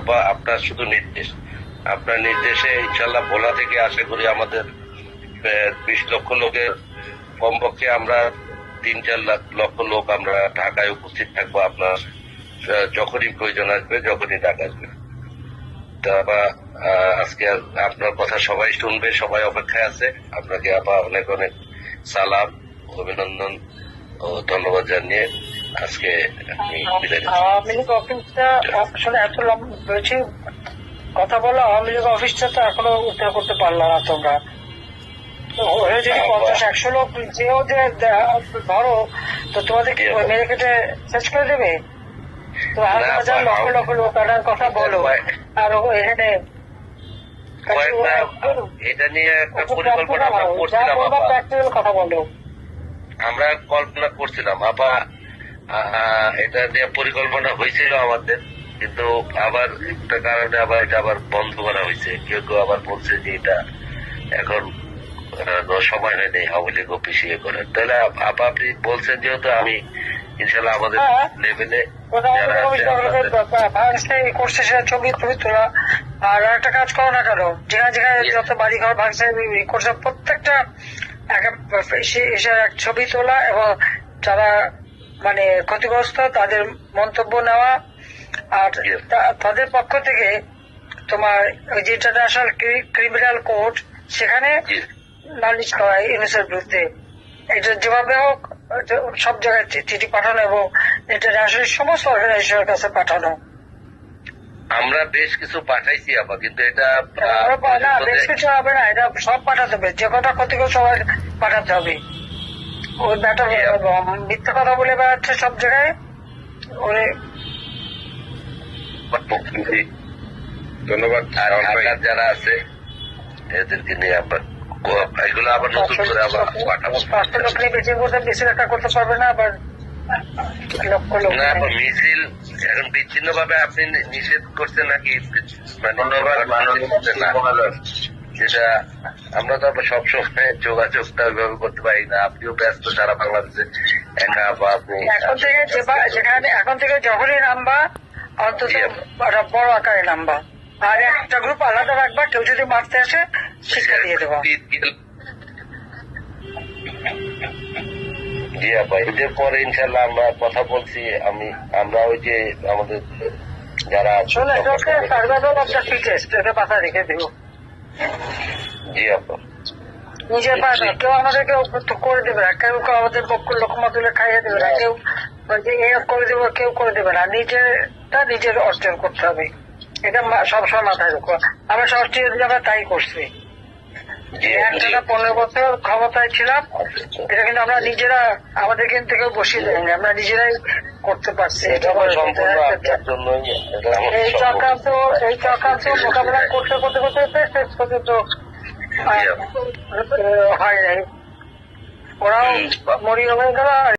বা আপনার শুধু নির্দেশ, আপনার নির্দেশে ইনশাল্লাহ ভোলা থেকে আশা করি আমাদের 20 লক্ষ লোকের কমপক্ষে আমরা 3-4 লক্ষ লোক আমরা ঢাকায় উপস্থিত থাকবো। আপনার যখনই প্রয়োজন আসবে, যখনই ডাক আসবে। তারপর আজকে আপনার কথা সবাই শুনবে, সবাই অপেক্ষায় আছে। আপনাকে আবার অনেক অনেক সালাম, অভিনন্দন ও ধন্যবাদ জানিয়ে আজকে আমি বিদায় নিচ্ছি। আওয়ামী লীগ অফিসটা আসলে এত বেশি কথা বলো, আওয়ামী লীগ অফিসটা তো এখনো উদ্ধার করতে পারলো না তোমরা। যদি 50-100 লোক যেও যে ধরো, তো তোমাদেরকে মেরে কেটে শেষ করে দেবে। তো 1000 লক্ষ লক্ষ লোক আনার কথা বলো, আর এখানে এটা নিয়ে একটা পরিকল্পনা আমরা করছিলাম, কথা বলো। আমরা কল্পনা করছিলাম আপা, এটা নিয়ে পরিকল্পনা হয়েছিল আমাদের, কিন্তু আবার একটা কারণে আবার এটা আবার বন্ধ করা হয়েছে। কেউ কেউ আবার বলছে যে এটা এখন সময় হয়নি আওয়ামী লীগ অফিস ইয়ে করে। তাহলে আপা আপনি বলছেন যেহেতু আমি ইনশাল্লাহ আমাদের লেভেলে করছে সেটা ছবি তোলা। আর একটা কাজ করো না কেন, যেখানে যেখানে যত বাড়ি ঘর ভাঙছে করছে প্রত্যেকটা এক ছবি তোলা এবং যারা মানে ক্ষতিগ্রস্ত তাদের মন্তব্য নেওয়া, আর তাদের পক্ষ থেকে তোমার যে ইন্টারন্যাশনাল ক্রিমিনাল কোর্ট সেখানে নালিশ করা ইউনুসের বিরুদ্ধে। এটা যেভাবে হোক সব জায়গায় চিঠি পাঠানো এবং ইন্টারন্যাশনাল সমস্ত অর্গানাইজেশনের কাছে পাঠানো। আমরা বেশ কিছু পাঠাইছি আপা, কিন্তু এটা না বেশ কিছু হবে না, এটা সব পাঠাতে হবে, যে কটা ক্ষতিগ্রস্ত সবাই পাঠাতে হবে। ওই ব্যাটা মিথ্যা কথা বলে বেড়াচ্ছে সব জায়গায়। ধন্যবাদ। যারা আছে এদেরকে নিয়ে আমরা এগুলো আবার নতুন করে আবার পাঠাবো। 500 লোক নিয়ে বেশি একটা করতে পারবে না, আবার লক্ষ লোক মিছিল এখন বিচ্ছিন্ন ভাবে আপনি নিষেধ করছেন নাকি? যেটা আমরা তো সবসময় যোগাযোগটা ওইভাবে করতে পারি না। আপনিও ব্যস্ত সারা বাংলাদেশে একা বা এখন থেকে যখনই নামবা অন্তত বড় আকারে নামবা, আর একটা গ্রুপ আলাদা রাখবা, কেউ যদি মারতে আসে শিক্ষা দিয়ে দেবা। জি আপা, এদের পরে ইনশাল্লাহ আমরা কথা বলছি। আমরা ওই যে আমাদের যারা পাতা রেখে দেবো। জি আপা, নিজের পাশে কেউ আমাদেরকে করে দেবে না, কেউ আমাদের পক্ষ লক্ষ্য তুলে খাইয়ে দেবে না, কেউ করে দেবে, কেউ করে দেবে না। নিজেরটা নিজের অর্জন করতে হবে, এটা সবসময় মাথায় রাখবো। আমরা সবচেয়ে আমরা তাই করছি। 15 বছর ক্ষমতায় ছিলাম, এটা কিন্তু আমরা নিজেরা আমাদের কিন্তু কেউ বসিয়ে দেয়নি, আমরা নিজেরাই করতে পারছি। এই চক্রান্ত মোকাবেলা করতে করতে করতে শেষ পর্যন্ত হয় নাই, ওরাও মরিয়া হয়ে গেল।